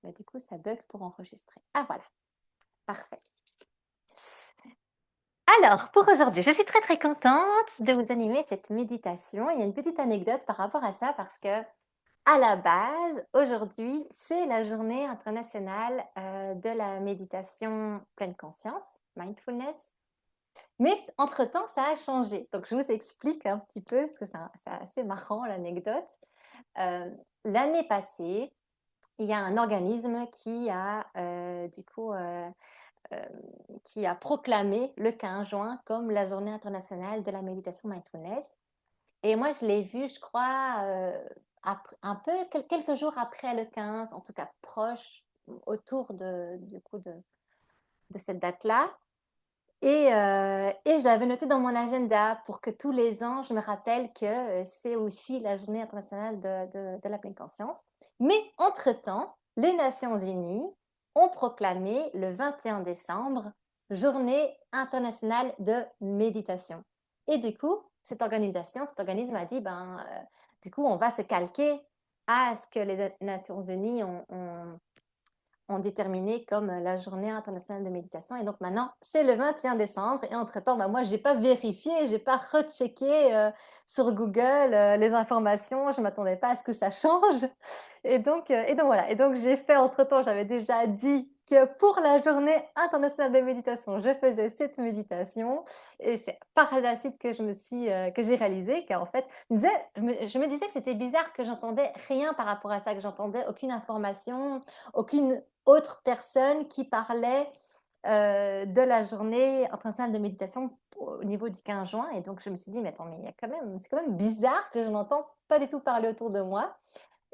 bah, du coup, ça bug pour enregistrer. Ah voilà, parfait. Alors, pour aujourd'hui, je suis très, très contente de vous animer cette méditation. Il y a une petite anecdote par rapport à ça parce que, à la base, aujourd'hui, c'est la journée internationale, de la méditation pleine conscience, mindfulness. Mais entre-temps, ça a changé. Donc je vous explique un petit peu parce que c'est assez marrant l'anecdote. L'année passée, il y a un organisme qui a, hem, qui a proclamé le 15 juin comme la journée internationale de la méditation mindfulness et moi je l'ai vu, je crois, un peu quelques jours après le 15, en tout cas proche, autour de cette date-là et je l'avais noté dans mon agenda pour que tous les ans, je me rappelle que, c'est aussi la journée internationale de la pleine conscience. Mais entre-temps, les Nations unies ont proclamé le 21 décembre journée internationale de méditation et du coup, cet organisme a dit: «Ben, du coup, on va se calquer à ce que les Nations unies ont déterminé comme la journée internationale de méditation et donc maintenant, c'est le 21 décembre et entre-temps, bah, moi, j'ai pas vérifié, j'ai pas rechecké, sur Google, les informations. Je m'attendais pas à ce que ça change et donc voilà et donc j'ai fait entre-temps, j'avais déjà dit que pour la journée internationale de méditation, je faisais cette méditation et c'est par la suite que que j'ai réalisé qu'en fait, je me disais que c'était bizarre que j'entendais rien par rapport à ça, que j'entendais aucune information, aucune autre personne qui parlait, de la journée internationale de méditation au niveau du 15 juin et donc je me suis dit: «Mais attends, mais il y a quand même c'est quand même bizarre que je n'entends pas du tout parler autour de moi»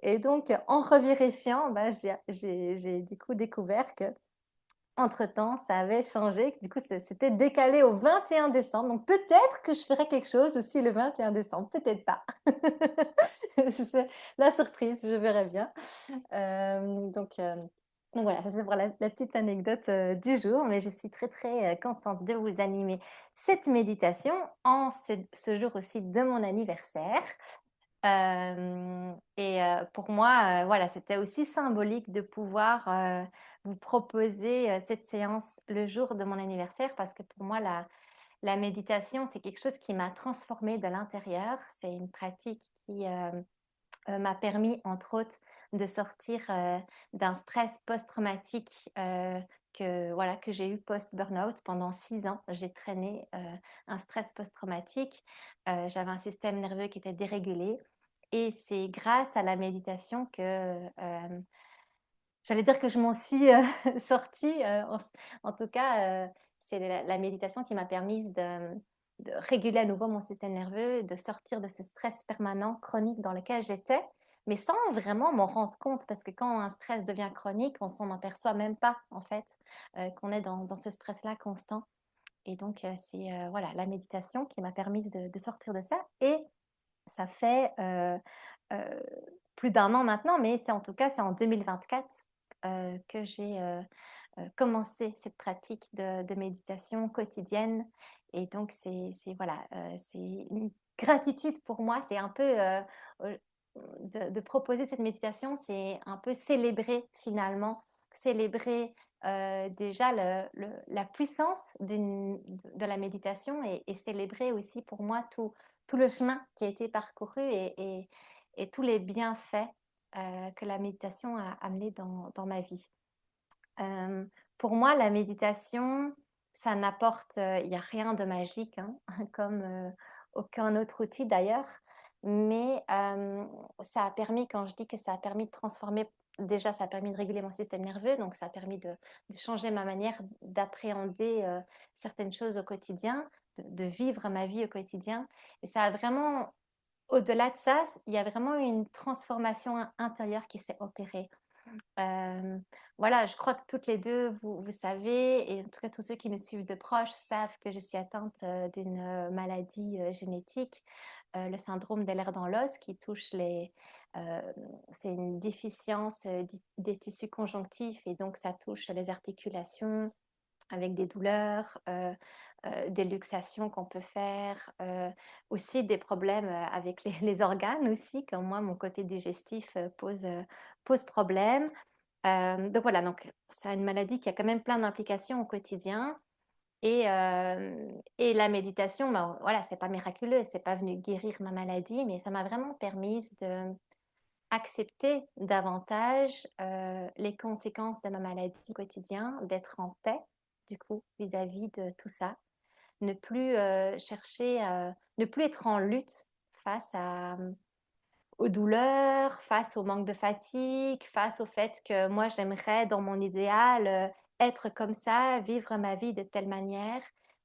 et donc en revérifiant, bah, j'ai du coup découvert qu'entre-temps, ça avait changé, que du coup, c'était décalé au 21 décembre donc peut-être que je ferai quelque chose aussi le 21 décembre, peut-être pas. C'est la surprise, je verrai bien. Donc voilà, ça c'est pour la petite anecdote, du jour, mais je suis très, très, contente de vous animer cette méditation en ce jour aussi de mon anniversaire. Pour moi, voilà, c'était aussi symbolique de pouvoir, vous proposer, cette séance le jour de mon anniversaire parce que pour moi la méditation, c'est quelque chose qui m'a transformée de l'intérieur. C'est une pratique qui, m'a permis, entre autres, de sortir, d'un stress post-traumatique, que j'ai eu post-burnout pendant 6 ans. J'ai traîné, un stress post-traumatique, j'avais un système nerveux qui était dérégulé et c'est grâce à la méditation que, j'allais dire que je m'en suis, sortie, en tout cas, c'est la méditation qui m'a permise de réguler à nouveau mon système nerveux, de sortir de ce stress permanent, chronique dans lequel j'étais, mais sans vraiment m'en rendre compte parce que quand un stress devient chronique, on s'en aperçoit même pas en fait, qu'on est dans ce stress-là constant et donc c'est, voilà, la méditation qui m'a permise de sortir de ça et ça fait, heu, plus d'un an maintenant, mais c'est en tout cas, c'est en 2024, que j'ai, commencé cette pratique de méditation quotidienne et donc c'est voilà, c'est une gratitude pour moi. C'est un peu, de proposer cette méditation, c'est un peu célébrer finalement, célébrer, déjà la puissance de la méditation et célébrer aussi pour moi tout le chemin qui a été parcouru et tous les bienfaits, que la méditation a amené dans ma vie. Pour moi, la méditation, ça n'apporte, il y a rien de magique, hein, comme, aucun autre outil d'ailleurs, mais ça a permis quand je dis que ça a permis de transformer déjà, ça a permis de réguler mon système nerveux, donc ça a permis de changer ma manière d'appréhender, certaines choses au quotidien, de vivre ma vie au quotidien et ça a vraiment au-delà de ça, il y a vraiment une transformation intérieure qui s'est opérée. Hem, voilà, je crois que toutes les 2, vous savez et en tout cas tous ceux qui me suivent de proche savent que je suis atteinte, d'une, maladie, génétique, le syndrome des lers dans l'os qui touche c'est une déficience, des tissus conjonctifs et donc ça touche les articulations avec des douleurs, des luxations qu'on peut faire, aussi des problèmes, avec les les organes aussi, comme moi mon côté digestif, pose problème. Donc voilà, donc c'est une maladie qui a quand même plein d'implications au quotidien et la méditation, ben, voilà, c'est pas miraculeux, c'est pas venu guérir ma maladie, mais ça m'a vraiment permise d'accepter davantage, les conséquences de ma maladie au quotidien, d'être en paix, du coup, vis-à-vis de tout ça. Ne plus, chercher, ne plus être en lutte face aux douleurs, face au manque de fatigue, face au fait que moi j'aimerais dans mon idéal, être comme ça, vivre ma vie de telle manière.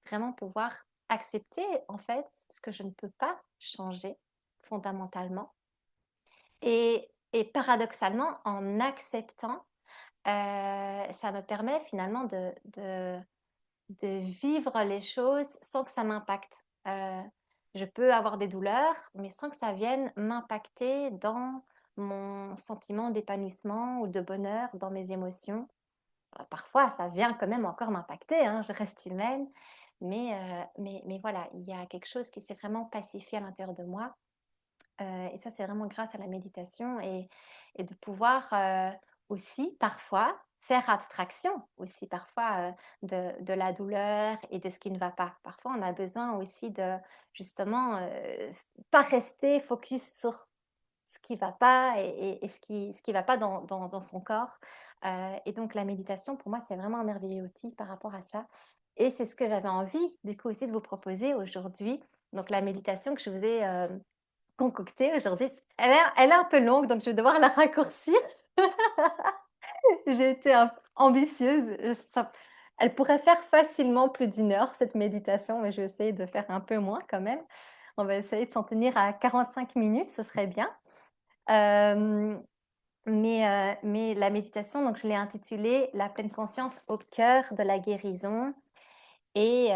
Vraiment pouvoir accepter en fait ce que je ne peux pas changer fondamentalement et paradoxalement en acceptant, ça me permet finalement de vivre les choses sans que ça m'impacte. Heu, je peux avoir des douleurs, mais sans que ça vienne m'impacter dans mon sentiment d'épanouissement ou de bonheur, dans mes émotions. Parfois, ça vient quand même encore m'impacter, hein, je reste humaine, mais voilà, il y a quelque chose qui s'est vraiment pacifié à l'intérieur de moi. Et ça, c'est vraiment grâce à la méditation et de pouvoir, aussi parfois faire abstraction aussi parfois, de la douleur et de ce qui ne va pas. Parfois, on a besoin aussi de justement, pas rester focus sur ce qui va pas et ce qui va pas dans son corps. Et donc la méditation pour moi, c'est vraiment un merveilleux outil par rapport à ça et c'est ce que j'avais envie du coup aussi de vous proposer aujourd'hui. Donc la méditation que je vous ai, concoctée aujourd'hui. Elle est un peu longue, donc je vais devoir la raccourcir. J'ai été ambitieuse, ça elle pourrait faire facilement plus d'une heure cette méditation, mais je vais essayer de faire un peu moins quand même. On va essayer de s'en tenir à 45 minutes, ce serait bien. Hem, mais la méditation, donc je l'ai intitulée «La pleine conscience au cœur de la guérison» et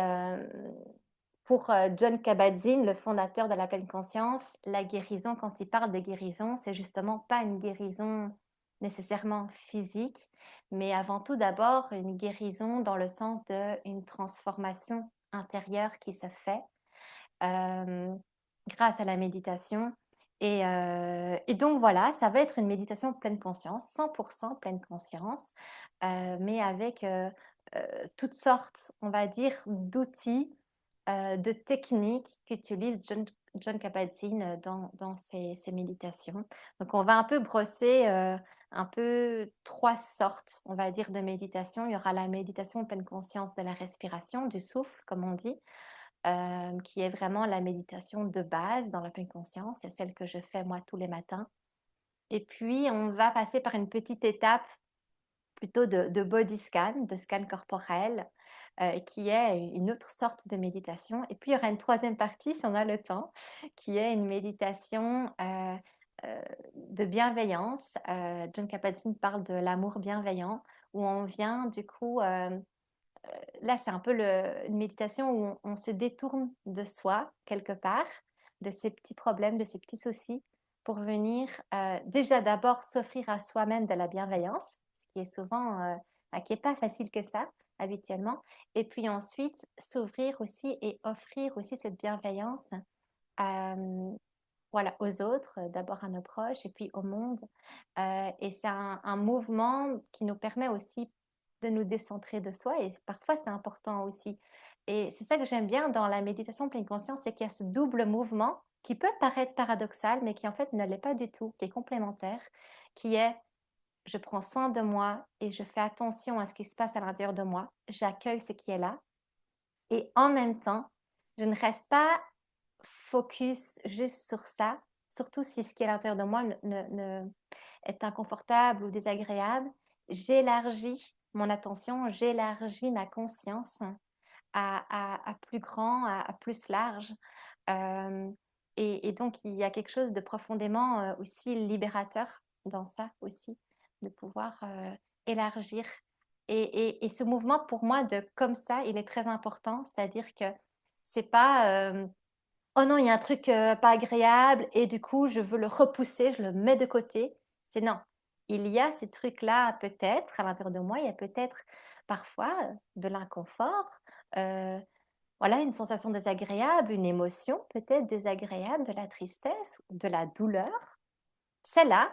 pour, John Kabat-Zinn, le fondateur de la pleine conscience, la guérison, quand il parle de guérison, c'est justement pas une guérison nécessairement physique, mais avant tout d'abord une guérison dans le sens d'une transformation intérieure qui se fait, hem, grâce à la méditation et donc voilà, ça va être une méditation pleine conscience, 100 pleine conscience, mais avec, toutes sortes, on va dire, d'outils, de techniques qu'utilise John Kabat-Zinn, dans ses méditations. Donc on va un peu brosser, un peu 3 sortes, on va dire, de méditation. Il y aura la méditation pleine conscience de la respiration, du souffle, comme on dit, qui est vraiment la méditation de base dans la pleine conscience. C'est celle que je fais moi tous les matins et puis on va passer par une petite étape plutôt de body scan, de scan corporel, qui est une autre sorte de méditation et puis il y aura une troisième partie, si on a le temps, qui est une méditation, de bienveillance. John Kabat-Zinn parle de l'amour bienveillant où on vient du coup, là, c'est un peu une méditation où on se détourne de soi quelque part, de ses petits problèmes, de ses petits soucis pour venir, déjà d'abord s'offrir à soi-même de la bienveillance, ce qui est souvent, qui est pas facile que ça habituellement et puis ensuite s'ouvrir aussi et offrir aussi cette bienveillance, hem, voilà, aux autres, d'abord à nos proches et puis au monde, et c'est un mouvement qui nous permet aussi de nous décentrer de soi et parfois c'est important aussi et c'est ça que j'aime bien dans la méditation pleine conscience, c'est qu'il y a ce double mouvement qui peut paraître paradoxal, mais qui en fait ne l'est pas du tout, qui est complémentaire, qui est: je prends soin de moi et je fais attention à ce qui se passe à l'intérieur de moi, j'accueille ce qui est là et en même temps, je ne reste pas focus juste sur ça, surtout si ce qui est à l'intérieur de moi est inconfortable ou désagréable. J'élargis mon attention, j'élargis ma conscience à plus grand, à plus large, hem et donc il y a quelque chose de profondément, aussi libérateur dans ça aussi, de pouvoir, élargir et ce mouvement pour moi de comme ça, il est très important. C'est-à-dire que c'est pas, «Oh non, il y a un truc, pas agréable et du coup je veux le repousser, je le mets de côté». C'est non, il y a ce truc-là peut-être à l'intérieur de moi, il y a peut-être parfois, de l'inconfort, heu, voilà, une sensation désagréable, une émotion peut-être désagréable, de la tristesse ou de la douleur. Celle-là,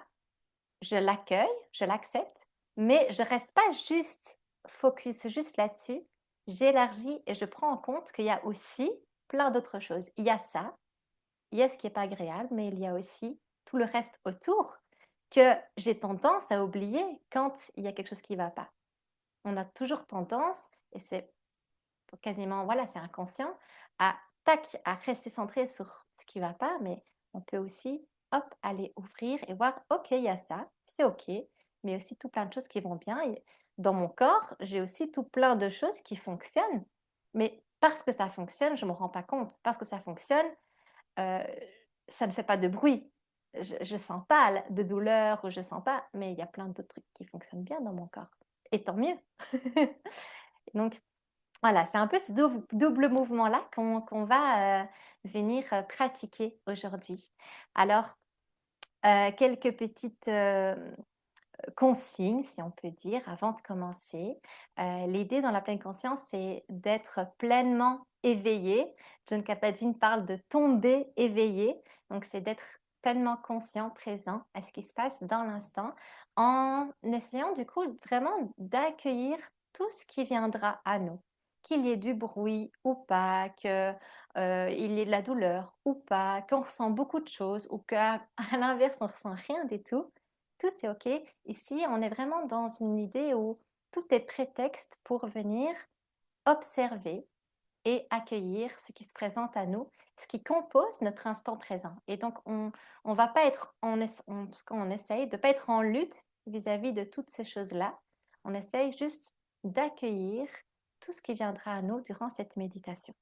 je l'accueille, je l'accepte mais je reste pas juste focus juste là-dessus. J'élargis et je prends en compte qu'il y a aussi plein d'autres choses. Il y a ça, il y a ce qui est pas agréable, mais il y a aussi tout le reste autour que j'ai tendance à oublier quand il y a quelque chose qui va pas. On a toujours tendance, et c'est quasiment, voilà, c'est inconscient, à tac, à rester centré sur ce qui va pas, mais on peut aussi, hop, aller ouvrir et voir, OK, il y a ça, c'est OK, mais aussi tout plein de choses qui vont bien. Et dans mon corps, j'ai aussi tout plein de choses qui fonctionnent, mais parce que ça fonctionne, je ne me rends pas compte. Parce que ça fonctionne, Heu, ça ne fait pas de bruit. Je sens pas la de douleur ou je sens pas, mais il y a plein d'autres trucs qui fonctionnent bien dans mon corps et tant mieux. Donc voilà, c'est un peu ce double mouvement-là qu'on va, venir, pratiquer aujourd'hui. Alors, quelques petites, consigne, si on peut dire, avant de commencer. L'idée dans la pleine conscience, c'est d'être pleinement éveillé. John Kabat-Zinn parle de tomber éveillé. Donc, c'est d'être pleinement conscient, présent à ce qui se passe dans l'instant, en essayant du coup vraiment d'accueillir tout ce qui viendra à nous. Qu'il y ait du bruit ou pas, qu'il y ait de la douleur ou pas, qu'on ressent beaucoup de choses ou qu'à à l'inverse, on ressent rien du tout. Tout est OK. Ici, on est vraiment dans une idée où tout est prétexte pour venir observer et accueillir ce qui se présente à nous, ce qui compose notre instant présent. Et donc, on va pas être, en tout cas, on essaye de ne pas être en lutte vis-à-vis de toutes ces choses-là. On essaye juste d'accueillir tout ce qui viendra à nous durant cette méditation.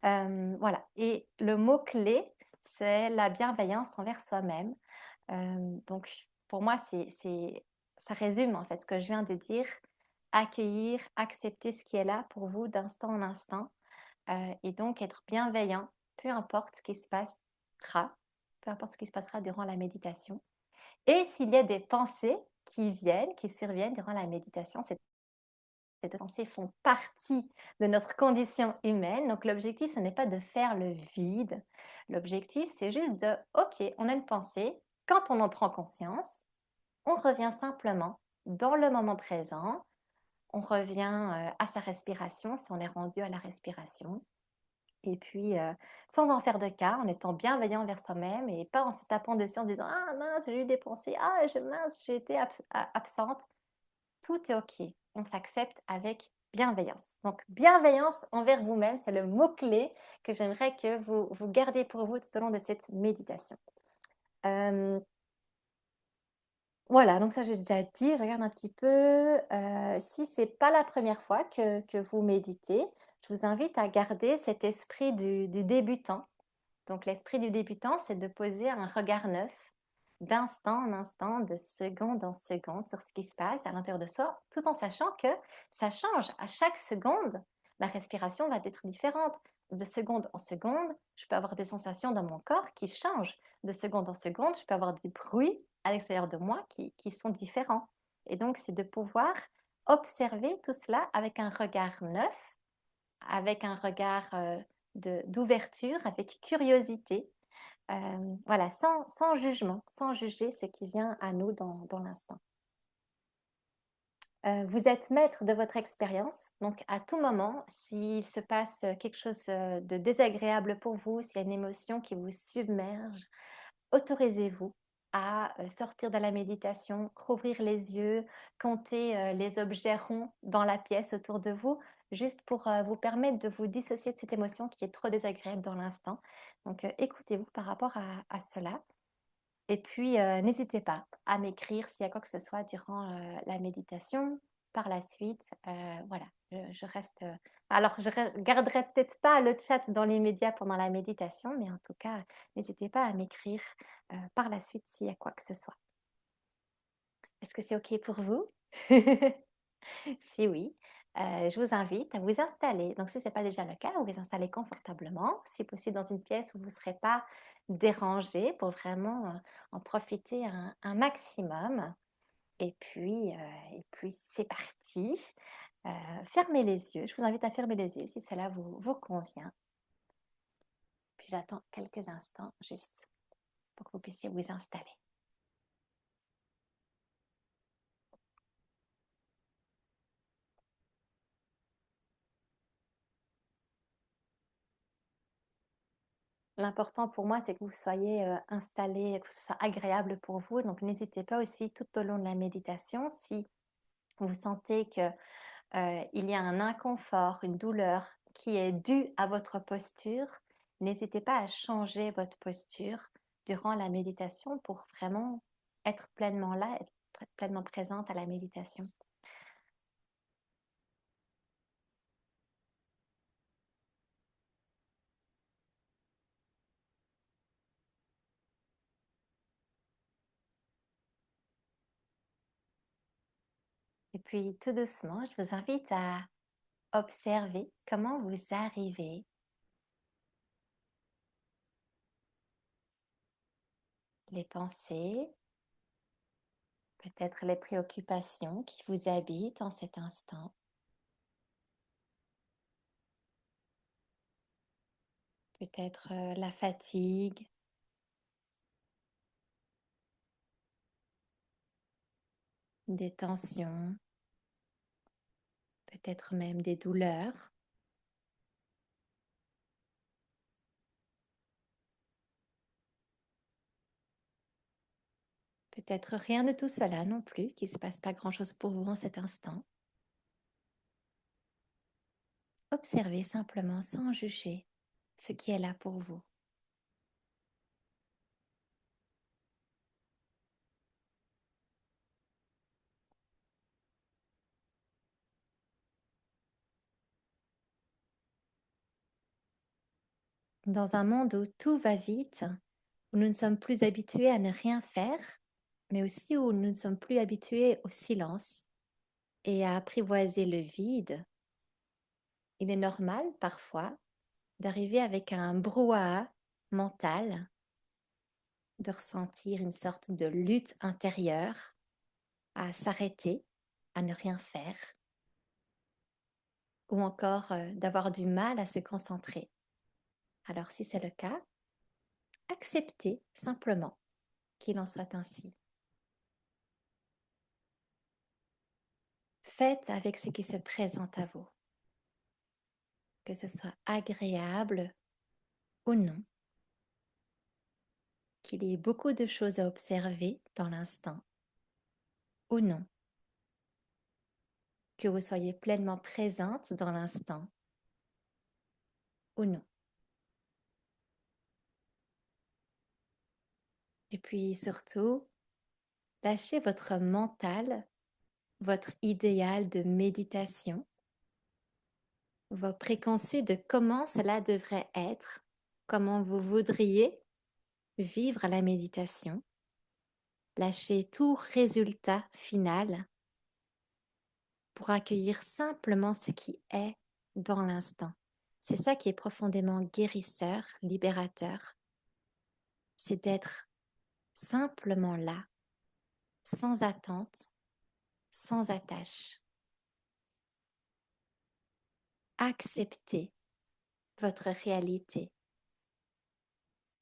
Voilà. Et le mot-clé, c'est la bienveillance envers soi-même. Donc pour moi, ça résume en fait ce que je viens de dire. Accueillir, accepter ce qui est là pour vous d'instant en instant, et donc être bienveillant, peu importe ce qui se passera, peu importe ce qui se passera durant la méditation. Et s'il y a des pensées qui viennent, qui surviennent durant la méditation, ces pensées font partie de notre condition humaine. Donc l'objectif, ce n'est pas de faire le vide. L'objectif, c'est juste de, OK, on a une pensée, quand on en prend conscience, on revient simplement dans le moment présent, on revient à sa respiration, si on est rendu à la respiration. Et puis, sans en faire de cas, en étant bienveillant envers soi-même et pas en se tapant dessus en se disant: «Ah mince, j'ai eu des pensées. Ah mince, j'ai été absente». Tout est OK. On s'accepte avec bienveillance. Donc bienveillance envers vous-même, c'est le mot-clé que j'aimerais que vous gardiez pour vous tout au long de cette méditation. Hem, voilà, donc ça j'ai déjà dit, je regarde un petit peu, si c'est pas la première fois que vous méditez, je vous invite à garder cet esprit du débutant. Donc l'esprit du débutant, c'est de poser un regard neuf, d'instant en instant, de seconde en seconde sur ce qui se passe à l'intérieur de soi, tout en sachant que ça change. À chaque seconde, ma respiration va être différente. De seconde en seconde, je peux avoir des sensations dans mon corps qui changent. De seconde en seconde, je peux avoir des bruits à l'extérieur de moi qui sont différents. Et donc, c'est de pouvoir observer tout cela avec un regard neuf, avec un regard d'ouverture, avec curiosité, voilà, sans jugement, sans juger ce qui vient à nous dans l'instant. Vous êtes maître de votre expérience, donc à tout moment, s'il se passe quelque chose de désagréable pour vous, s'il y a une émotion qui vous submerge, autorisez-vous à sortir de la méditation, rouvrir les yeux, compter les objets ronds dans la pièce autour de vous, juste pour vous permettre de vous dissocier de cette émotion qui est trop désagréable dans l'instant. Donc écoutez-vous par rapport à cela. Et puis, n'hésitez pas à m'écrire s'il y a quoi que ce soit durant la méditation. Par la suite, voilà, je reste, alors je garderai peut-être pas le chat dans les médias pendant la méditation, mais en tout cas, n'hésitez pas à m'écrire, par la suite s'il y a quoi que ce soit. Est-ce que c'est OK pour vous? Si oui, je vous invite à vous installer. Donc si ce n'est pas déjà le cas, vous vous installez confortablement, si possible dans une pièce où vous ne serez pas dérangé pour vraiment, en profiter un maximum. Et puis c'est parti. Fermez les yeux. Je vous invite à fermer les yeux si cela vous convient. Puis j'attends quelques instants juste pour que vous puissiez vous installer. L'important pour moi, c'est que vous soyez, installés, que ce soit agréable pour vous. Donc n'hésitez pas aussi tout au long de la méditation, si vous sentez que, il y a un inconfort, une douleur qui est due à votre posture, n'hésitez pas à changer votre posture durant la méditation pour vraiment être pleinement là, être pleinement présente à la méditation. Et puis tout doucement, je vous invite à observer comment vous arrivez, les pensées, peut-être les préoccupations qui vous habitent en cet instant, peut-être la fatigue, des tensions, peut-être même des douleurs, peut-être rien de tout cela non plus, qu'il ne se passe pas grand-chose pour vous en cet instant. Observez simplement sans juger ce qui est là pour vous. Dans un monde où tout va vite, où nous ne sommes plus habitués à ne rien faire, mais aussi où nous ne sommes plus habitués au silence et à apprivoiser le vide, il est normal parfois d'arriver avec un brouhaha mental, de ressentir une sorte de lutte intérieure à s'arrêter, à ne rien faire, ou encore d'avoir du mal à se concentrer. Alors si c'est le cas, acceptez simplement qu'il en soit ainsi. Faites avec ce qui se présente à vous, que ce soit agréable ou non, qu'il y ait beaucoup de choses à observer dans l'instant ou non, que vous soyez pleinement présente dans l'instant ou non. Et puis surtout, lâchez votre mental, votre idéal de méditation, vos préconçus de comment cela devrait être, comment vous voudriez vivre la méditation. Lâchez tout résultat final pour accueillir simplement ce qui est dans l'instant. C'est ça qui est profondément guérisseur, libérateur. C'est d'être simplement là, sans attente, sans attache. Acceptez votre réalité,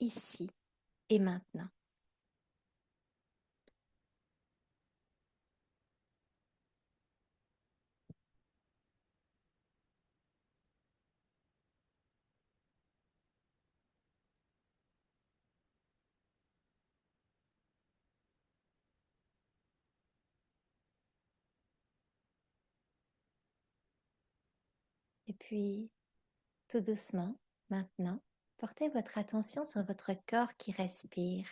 ici et maintenant. Et puis, tout doucement, maintenant, portez votre attention sur votre corps qui respire.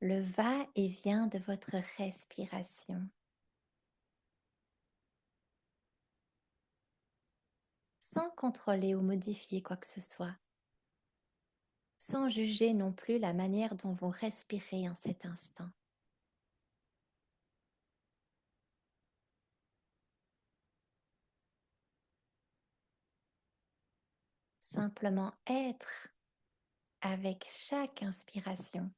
Le va-et-vient de votre respiration, sans contrôler ou modifier quoi que ce soit, sans juger non plus la manière dont vous respirez en cet instant. Simplement être avec chaque inspiration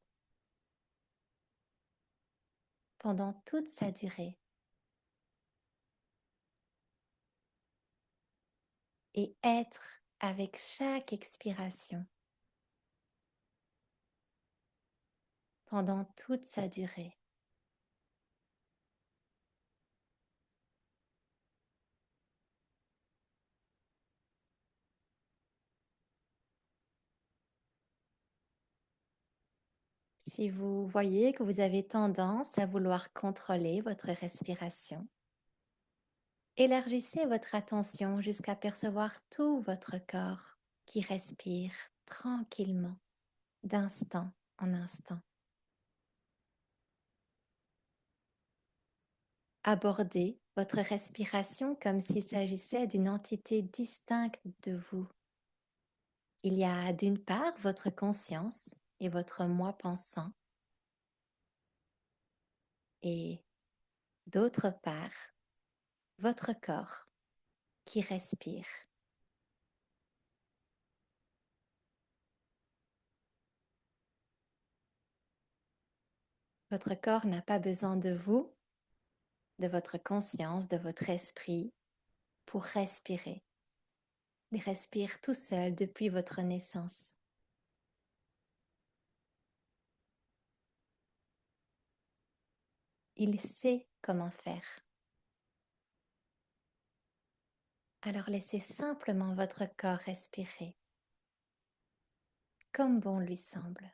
pendant toute sa durée et être avec chaque expiration pendant toute sa durée. Si vous voyez que vous avez tendance à vouloir contrôler votre respiration, élargissez votre attention jusqu'à percevoir tout votre corps qui respire tranquillement, d'instant en instant. Abordez votre respiration comme s'il s'agissait d'une entité distincte de vous. Il y a d'une part votre conscience et votre moi pensant, et d'autre part votre corps qui respire. Votre corps n'a pas besoin de vous, de votre conscience, de votre esprit pour respirer. Il respire tout seul depuis votre naissance. Il sait comment faire. Alors laissez simplement votre corps respirer comme bon lui semble.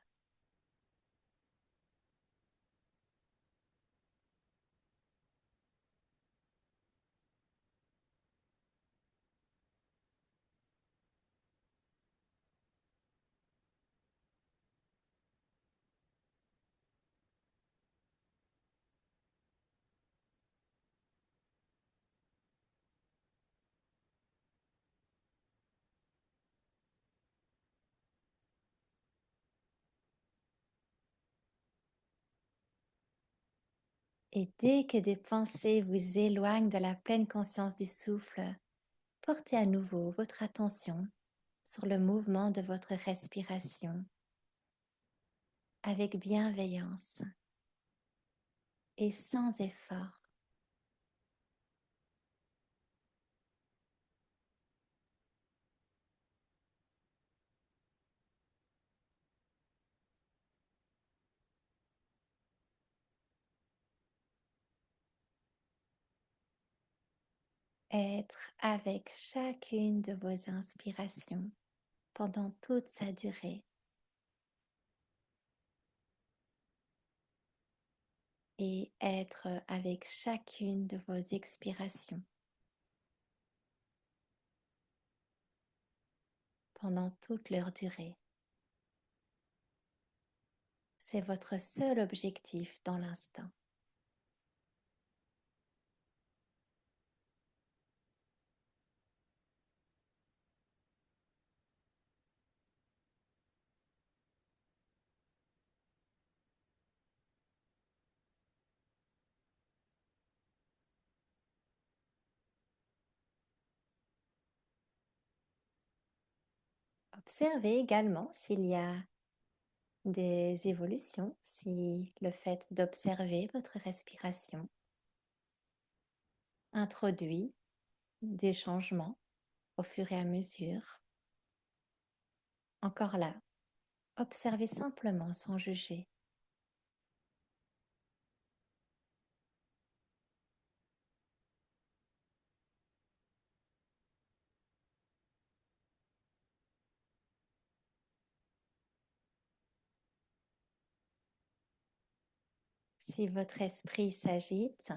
Et dès que des pensées vous éloignent de la pleine conscience du souffle, portez à nouveau votre attention sur le mouvement de votre respiration avec bienveillance et sans effort. Être avec chacune de vos inspirations pendant toute sa durée et être avec chacune de vos expirations pendant toute leur durée. C'est votre seul objectif dans l'instant. Observez également s'il y a des évolutions, si le fait d'observer votre respiration introduit des changements au fur et à mesure. Encore là, observez simplement sans juger. Si votre esprit s'agite,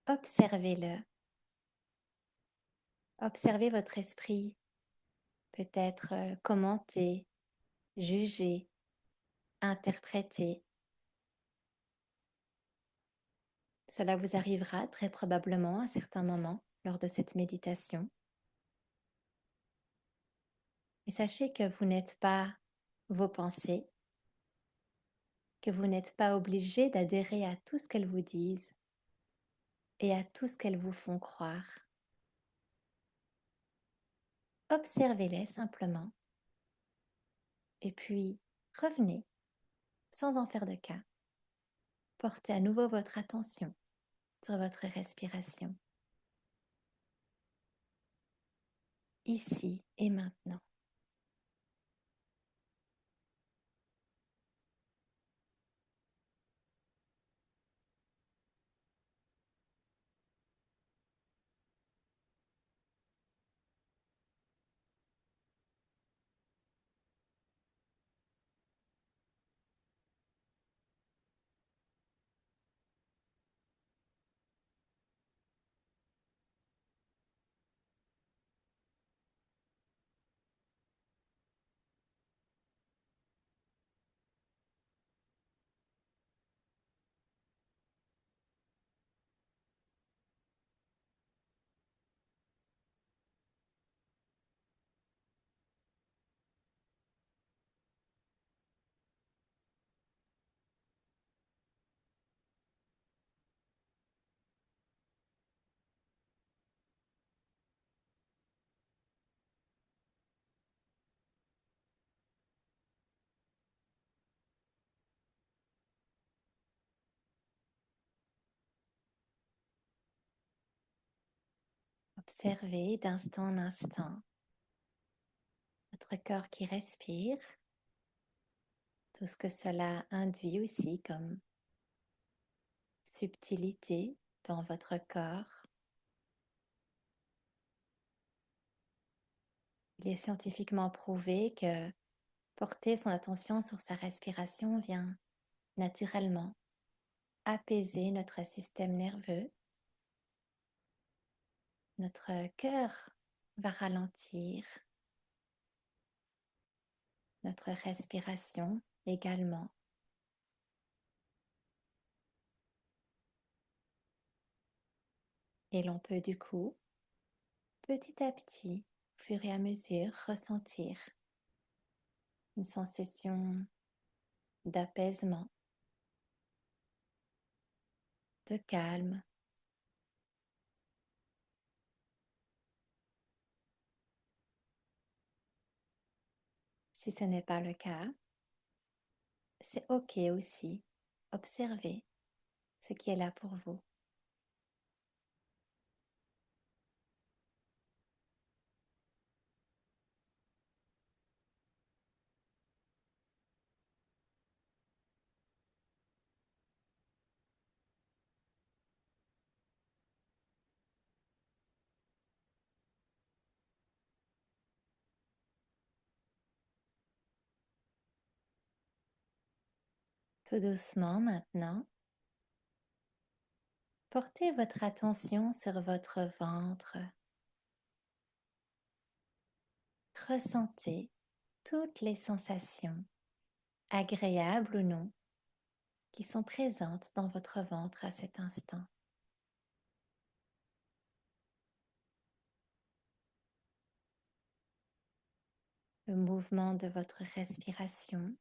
observez-le. Observez votre esprit peut-être commenter, juger, interpréter. Cela vous arrivera très probablement à certains moments lors de cette méditation. Et sachez que vous n'êtes pas vos pensées, que vous n'êtes pas obligé d'adhérer à tout ce qu'elles vous disent et à tout ce qu'elles vous font croire. Observez-les simplement et puis revenez sans en faire de cas. Portez à nouveau votre attention sur votre respiration, ici et maintenant. Observez d'instant en instant votre corps qui respire, tout ce que cela induit aussi comme subtilité dans votre corps. Il est scientifiquement prouvé que porter son attention sur sa respiration vient naturellement apaiser notre système nerveux. Notre cœur va ralentir, notre respiration également. Et l'on peut du coup, petit à petit, au fur et à mesure, ressentir une sensation d'apaisement, de calme. Si ce n'est pas le cas, c'est OK aussi. Observez ce qui est là pour vous. Tout doucement maintenant, portez votre attention sur votre ventre. Ressentez toutes les sensations, agréables ou non, qui sont présentes dans votre ventre à cet instant. Le mouvement de votre respiration,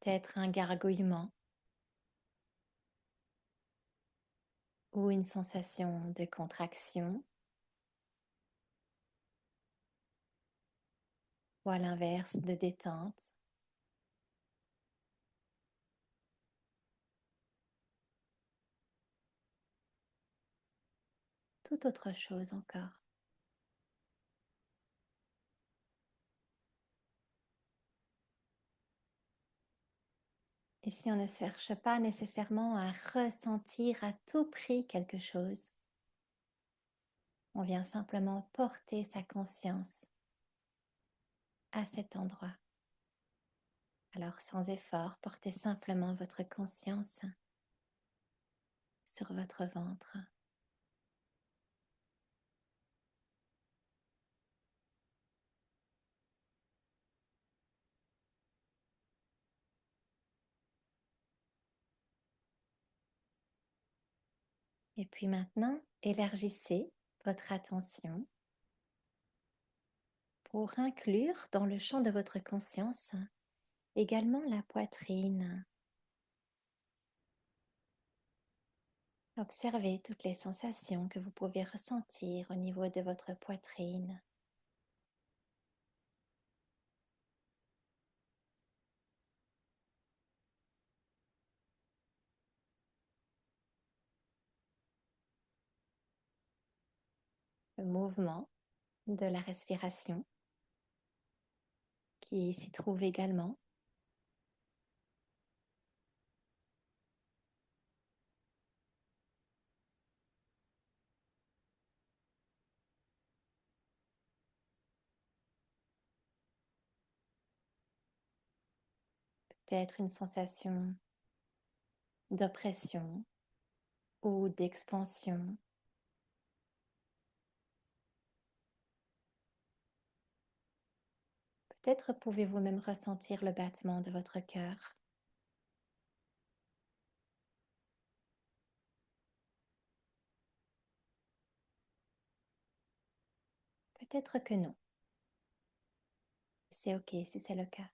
peut-être un gargouillement ou une sensation de contraction, ou à l'inverse de détente. Tout autre chose encore. Et si on ne cherche pas nécessairement à ressentir à tout prix quelque chose, on vient simplement porter sa conscience à cet endroit. Alors sans effort, portez simplement votre conscience sur votre ventre. Et puis maintenant, élargissez votre attention pour inclure dans le champ de votre conscience également la poitrine. Observez toutes les sensations que vous pouvez ressentir au niveau de votre poitrine. Le mouvement de la respiration qui s'y trouve également. Peut-être une sensation d'oppression ou d'expansion. Peut-être pouvez-vous même ressentir le battement de votre cœur. Peut-être que non. C'est OK si c'est le cas.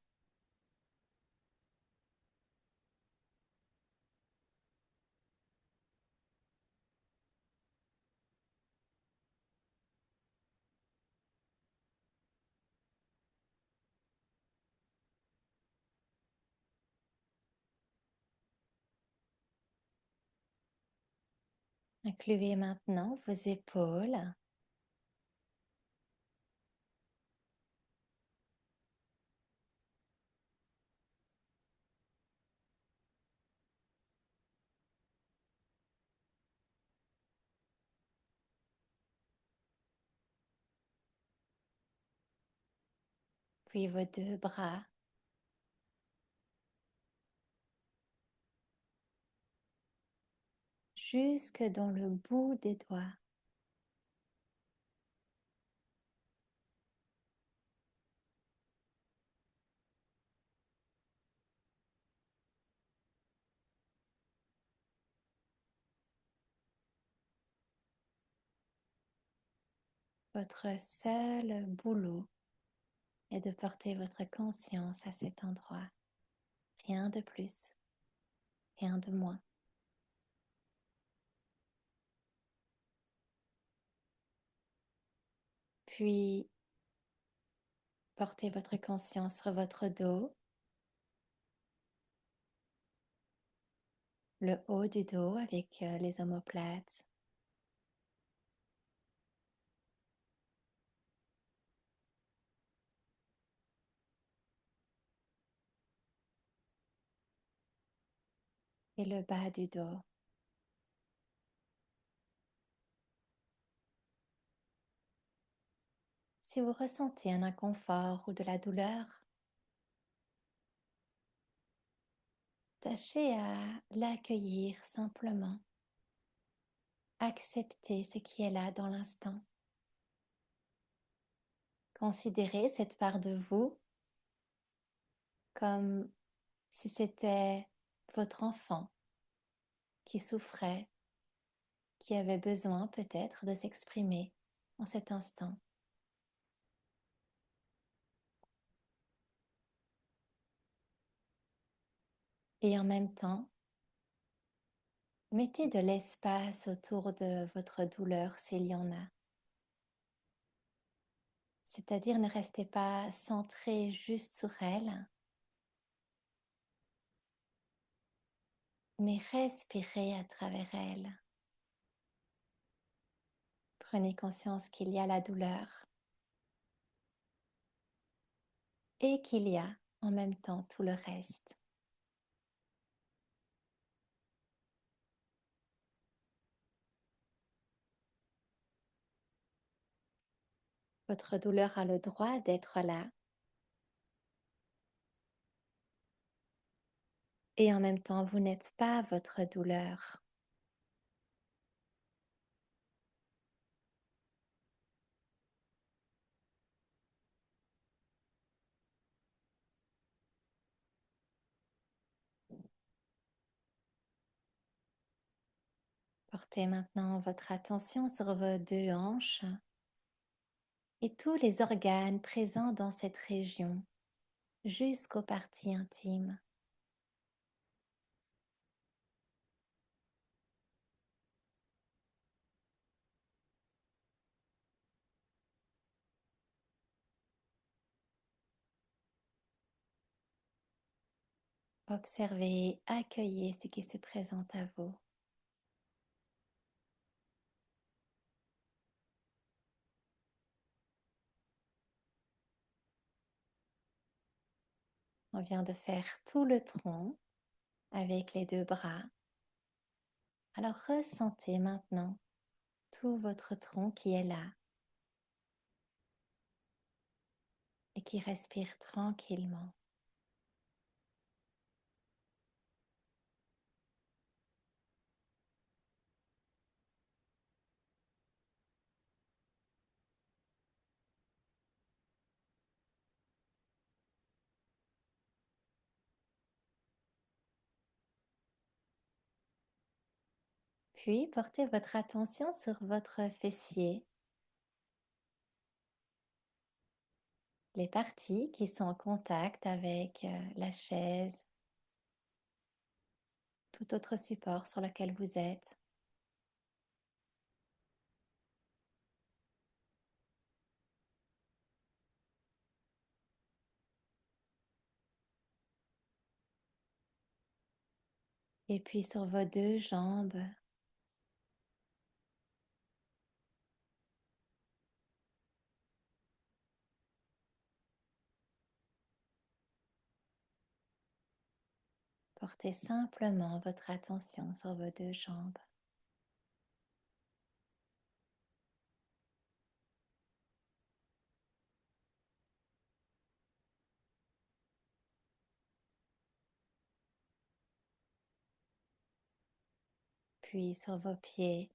Incluez maintenant vos épaules, puis vos deux bras, jusque dans le bout des doigts. Votre seul boulot est de porter votre conscience à cet endroit. Rien de plus, rien de moins. Puis, portez votre conscience sur votre dos, le haut du dos avec les omoplates, et le bas du dos. Si vous ressentez un inconfort ou de la douleur, tâchez à l'accueillir simplement. Acceptez ce qui est là dans l'instant. Considérez cette part de vous comme si c'était votre enfant qui souffrait, qui avait besoin peut-être de s'exprimer en cet instant. Et en même temps, mettez de l'espace autour de votre douleur s'il y en a. C'est-à-dire ne restez pas centré juste sur elle, mais respirez à travers elle. Prenez conscience qu'il y a la douleur et qu'il y a en même temps tout le reste. Votre douleur a le droit d'être là et en même temps vous n'êtes pas votre douleur. Portez maintenant votre attention sur vos deux hanches et tous les organes présents dans cette région jusqu'aux parties intimes. Observez et accueillez ce qui se présente à vous. On vient de faire tout le tronc avec les deux bras. Alors ressentez maintenant tout votre tronc qui est là et qui respire tranquillement. Puis portez votre attention sur votre fessier, les parties qui sont en contact avec la chaise, tout autre support sur lequel vous êtes. Et puis sur vos deux jambes, Portez simplement votre attention sur vos deux jambes. Puis sur vos pieds.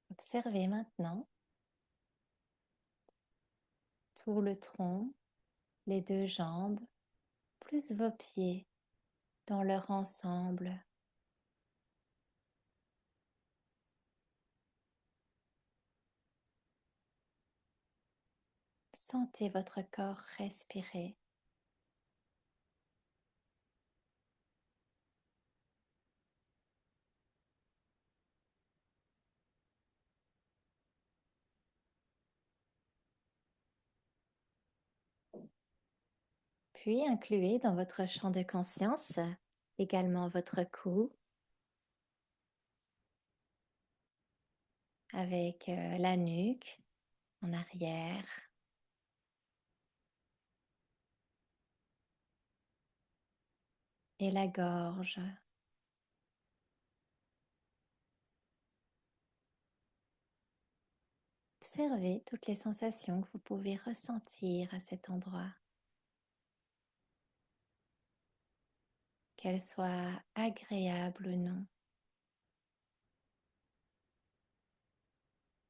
Observez maintenant tout le tronc, les deux jambes, plus vos pieds dans leur ensemble. Sentez votre corps respirer. Puis incluez dans votre champ de conscience également votre cou avec la nuque en arrière et la gorge. Observez toutes les sensations que vous pouvez ressentir à cet endroit, qu'elles soient agréables ou non.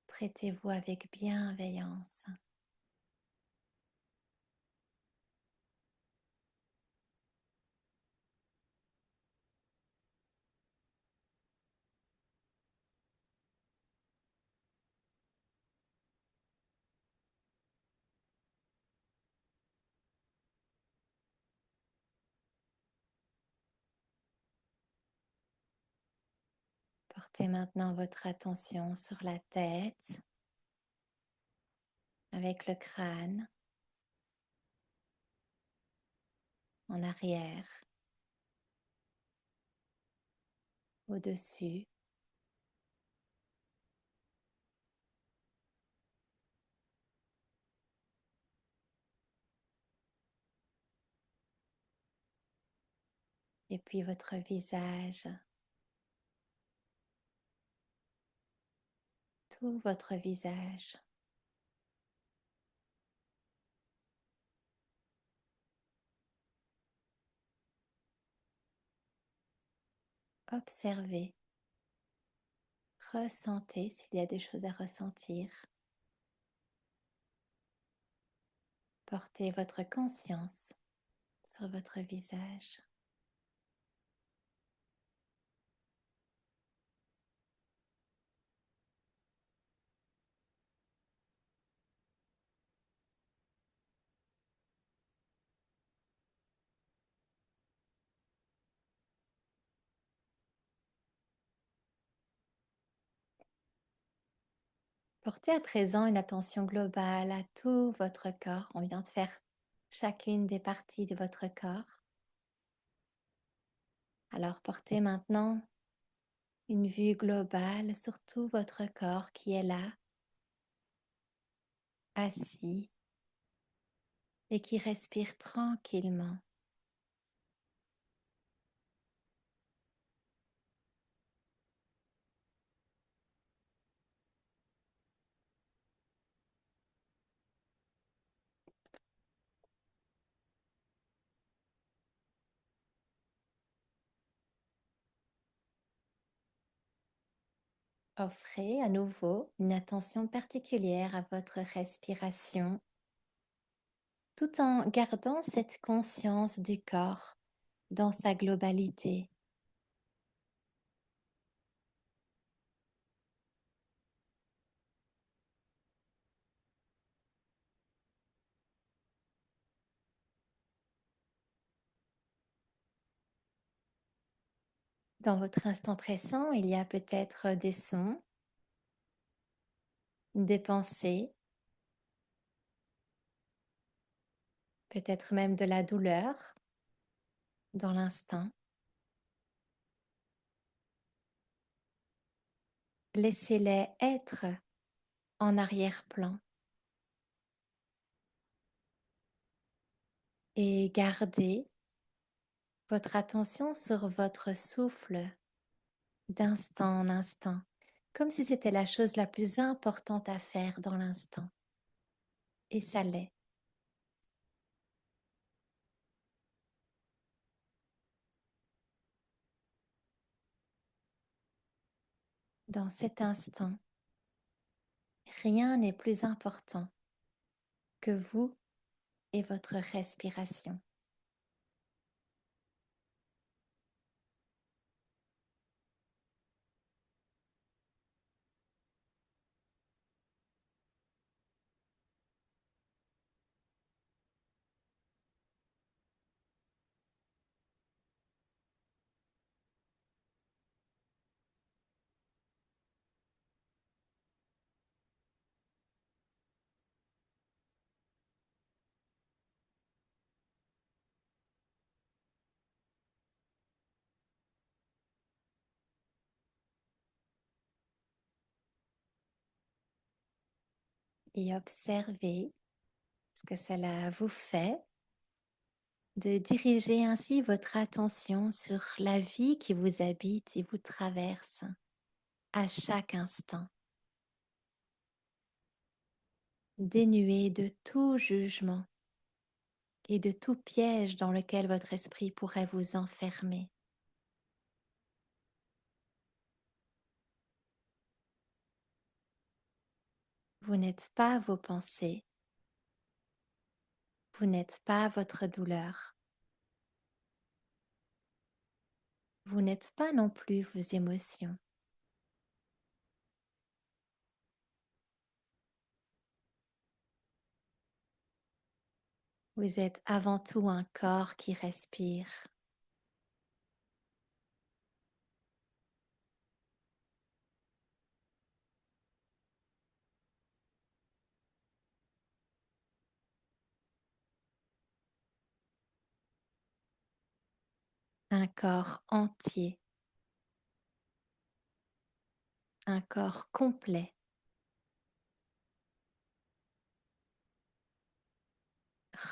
Traitez-vous avec bienveillance. Portez maintenant votre attention sur la tête avec le crâne en arrière, au-dessus, et puis votre visage, tout votre visage. Observez, ressentez s'il y a des choses à ressentir. Portez votre conscience sur votre visage. Portez à présent une attention globale à tout votre corps. On vient de faire chacune des parties de votre corps. Alors portez maintenant une vue globale sur tout votre corps qui est là, assis et qui respire tranquillement. Offrez à nouveau une attention particulière à votre respiration, tout en gardant cette conscience du corps dans sa globalité. Dans votre instant présent, il y a peut-être des sons, des pensées, peut-être même de la douleur dans l'instant. Laissez-les être en arrière-plan et gardez votre attention sur votre souffle d'instant en instant, comme si c'était la chose la plus importante à faire dans l'instant. Et ça l'est. Dans cet instant, rien n'est plus important que vous et votre respiration. Et observez ce que cela vous fait de diriger ainsi votre attention sur la vie qui vous habite et vous traverse à chaque instant, dénuée de tout jugement et de tout piège dans lequel votre esprit pourrait vous enfermer. Vous n'êtes pas vos pensées, vous n'êtes pas votre douleur, vous n'êtes pas non plus vos émotions. Vous êtes avant tout un corps qui respire. Un corps entier, un corps complet.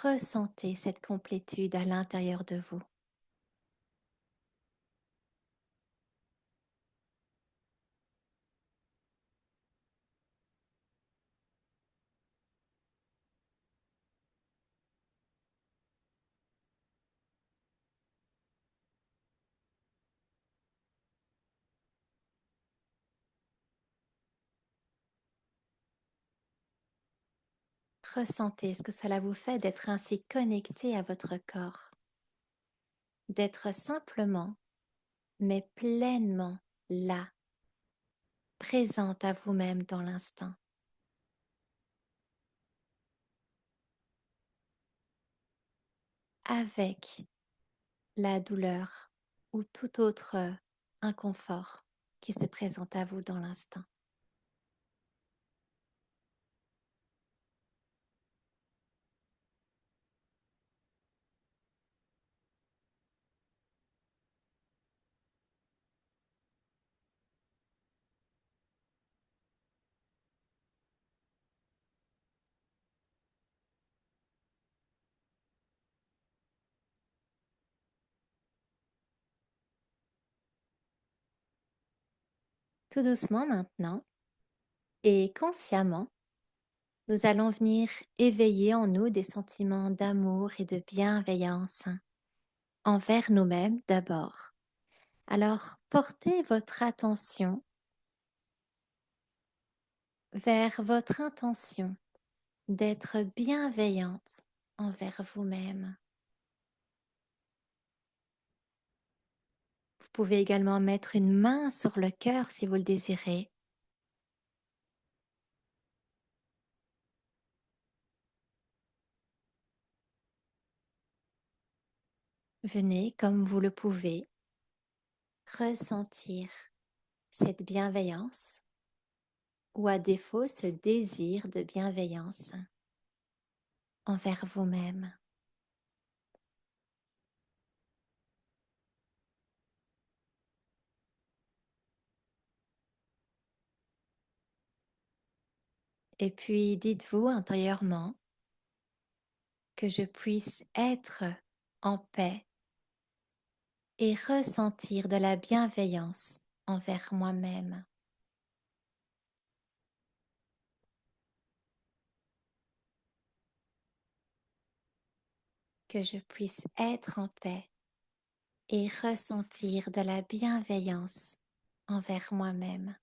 Ressentez cette complétude à l'intérieur de vous. Ressentez ce que cela vous fait d'être ainsi connecté à votre corps, d'être simplement, mais pleinement là, présente à vous-même dans l'instant, avec la douleur ou tout autre inconfort qui se présente à vous dans l'instant. Tout doucement maintenant et consciemment, nous allons venir éveiller en nous des sentiments d'amour et de bienveillance envers nous-mêmes d'abord. Alors, portez votre attention vers votre intention d'être bienveillante envers vous-même. Vous pouvez également mettre une main sur le cœur si vous le désirez. Venez, comme vous le pouvez, ressentir cette bienveillance ou à défaut ce désir de bienveillance envers vous-même. Et puis dites-vous intérieurement que je puisse être en paix et ressentir de la bienveillance envers moi-même. Que je puisse être en paix et ressentir de la bienveillance envers moi-même.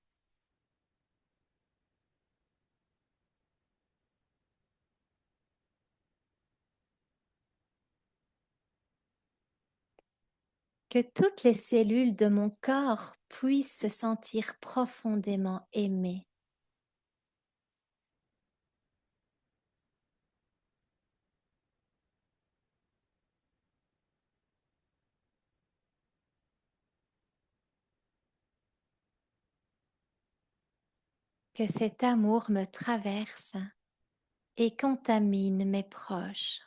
Que toutes les cellules de mon corps puissent se sentir profondément aimées. Que cet amour me traverse et contamine mes proches.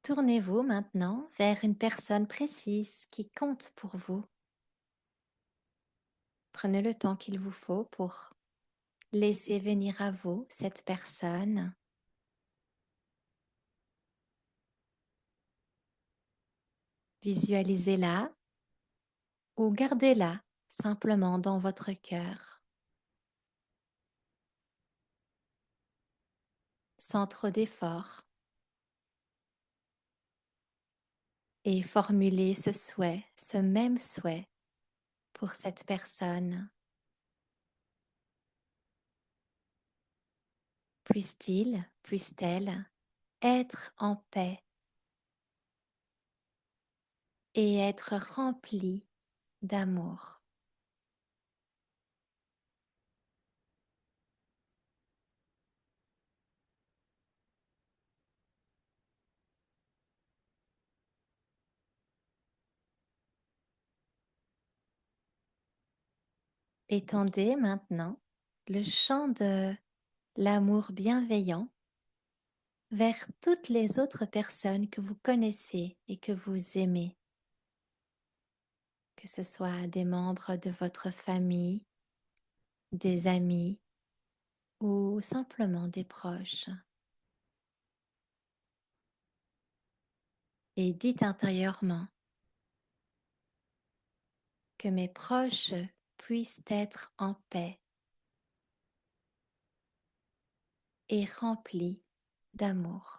Tournez-vous maintenant vers une personne précise qui compte pour vous. Prenez le temps qu'il vous faut pour laisser venir à vous cette personne. Visualisez-la ou gardez-la simplement dans votre cœur, sans trop d'efforts, et formulez ce souhait, ce même souhait pour cette personne. Puisse-t-il, puisse-t-elle être en paix et être rempli d'amour. Étendez maintenant le champ de l'amour bienveillant vers toutes les autres personnes que vous connaissez et que vous aimez, que ce soit des membres de votre famille, des amis ou simplement des proches. Et dites intérieurement que mes proches puissent être en paix et remplis d'amour.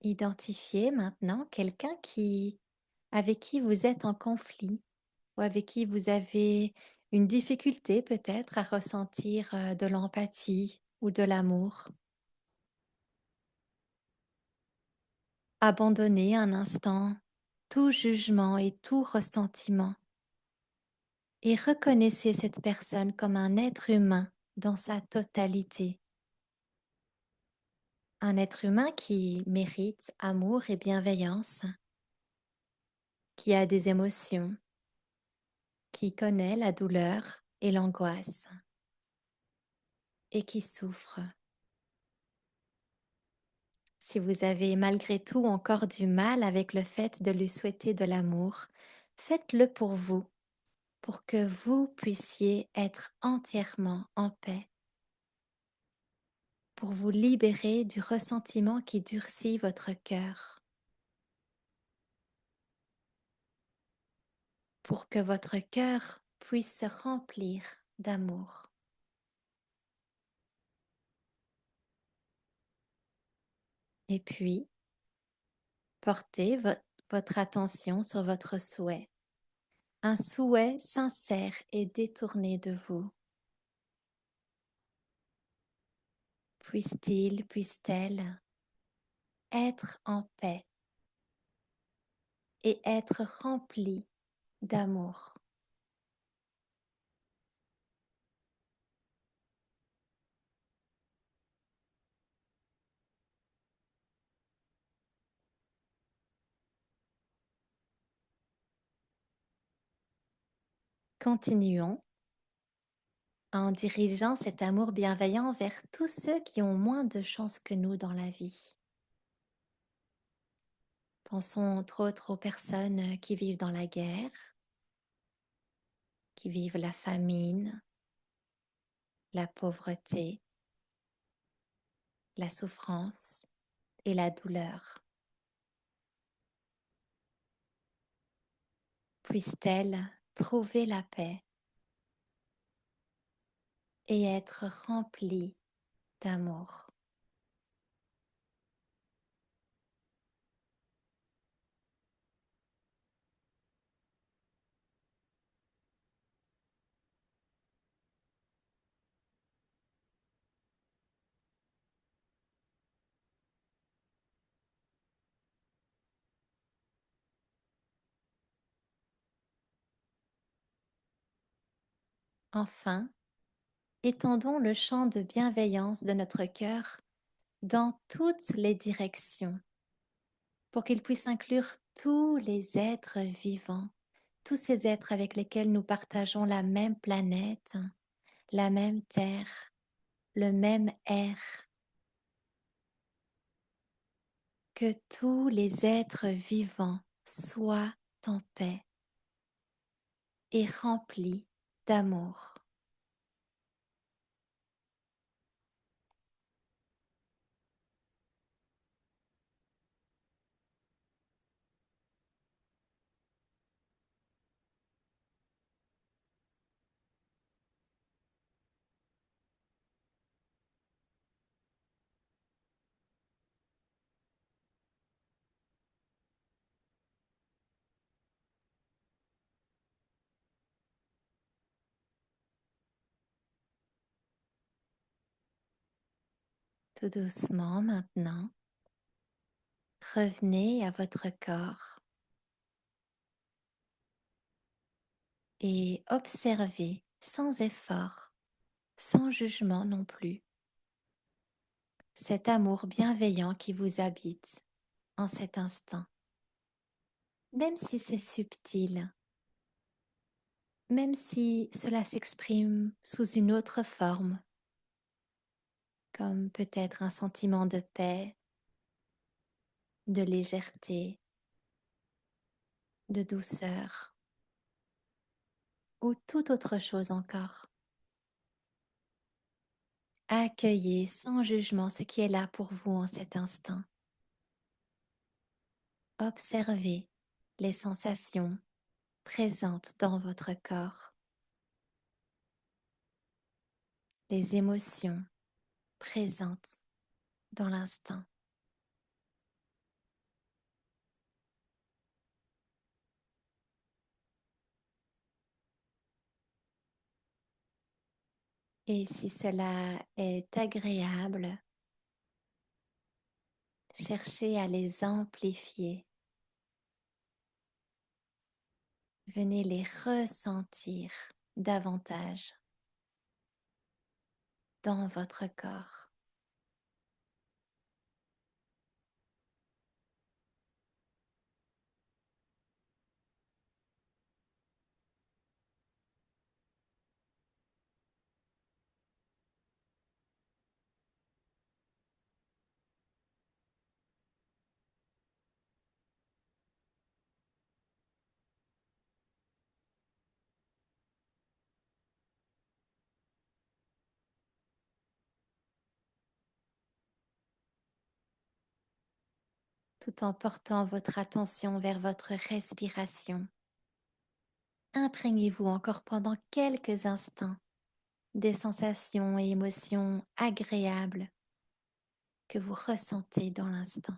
Identifiez maintenant quelqu'un avec qui vous êtes en conflit ou avec qui vous avez une difficulté peut-être à ressentir de l'empathie ou de l'amour. Abandonnez un instant tout jugement et tout ressentiment et reconnaissez cette personne comme un être humain dans sa totalité. Un être humain qui mérite amour et bienveillance, qui a des émotions, qui connaît la douleur et l'angoisse et qui souffre. Si vous avez malgré tout encore du mal avec le fait de lui souhaiter de l'amour, faites-le pour que vous puissiez être entièrement en paix, pour vous libérer du ressentiment qui durcit votre cœur. pour que votre cœur puisse se remplir d'amour. Et puis, portez votre attention sur votre souhait, un souhait sincère et détourné de vous. Puisse-t-il, puisse-t-elle être en paix et être rempli d'amour. Continuons en dirigeant cet amour bienveillant vers tous ceux qui ont moins de chance que nous dans la vie. Pensons entre autres aux personnes qui vivent dans la guerre, qui vivent la famine, la pauvreté, la souffrance et la douleur. Puissent-elles trouver la paix et être remplies d'amour. Enfin, étendons le champ de bienveillance de notre cœur dans toutes les directions pour qu'il puisse inclure tous les êtres vivants, tous ces êtres avec lesquels nous partageons la même planète, la même terre, le même air. Que tous les êtres vivants soient en paix et remplis d'amour. Tout doucement maintenant, revenez à votre corps et observez sans effort, sans jugement non plus, cet amour bienveillant qui vous habite en cet instant. Même si c'est subtil, même si cela s'exprime sous une autre forme, comme peut-être un sentiment de paix, de légèreté, de douceur ou toute autre chose encore. Accueillez sans jugement ce qui est là pour vous en cet instant. Observez les sensations présentes dans votre corps, les émotions présentes dans l'instant. Et si cela est agréable, cherchez à les amplifier. Venez les ressentir davantage dans votre corps. Tout en portant votre attention vers votre respiration. imprégnez-vous encore pendant quelques instants des sensations et émotions agréables que vous ressentez dans l'instant.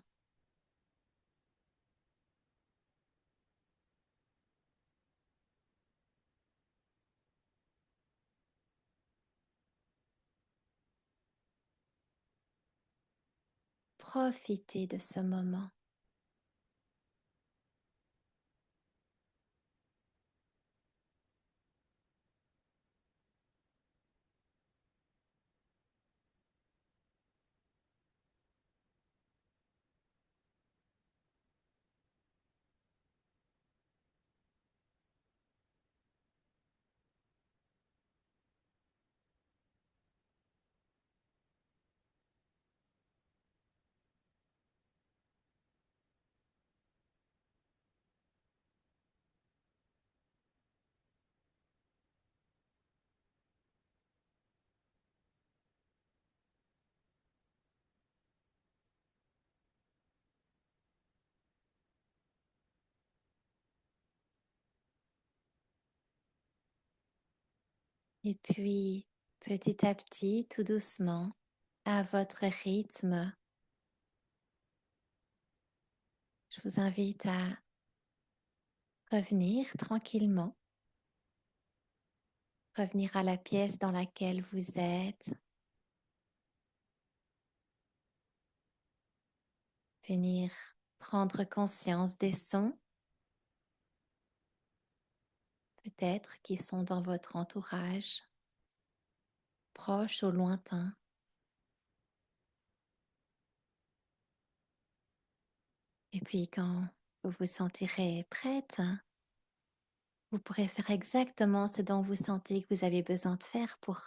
Profitez de ce moment. Et puis, petit à petit, tout doucement, à votre rythme, je vous invite à revenir tranquillement, revenir à la pièce dans laquelle vous êtes, venir prendre conscience des sons, peut-être qui sont dans votre entourage, proches ou lointains. Et puis quand vous vous sentirez prête, vous pourrez faire exactement ce dont vous sentez que vous avez besoin de faire pour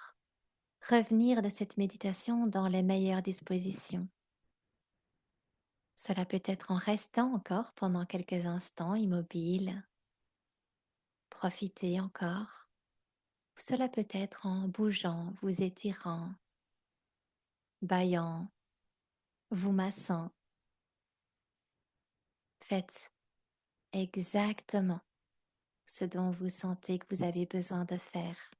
revenir de cette méditation dans les meilleures dispositions. Cela peut être en restant encore pendant quelques instants immobile, profiter encore. Cela peut être en bougeant, vous étirant, bâillant, vous massant. Faites exactement ce dont vous sentez que vous avez besoin de faire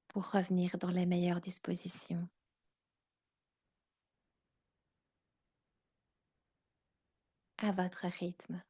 pour revenir dans les meilleures dispositions, à votre rythme.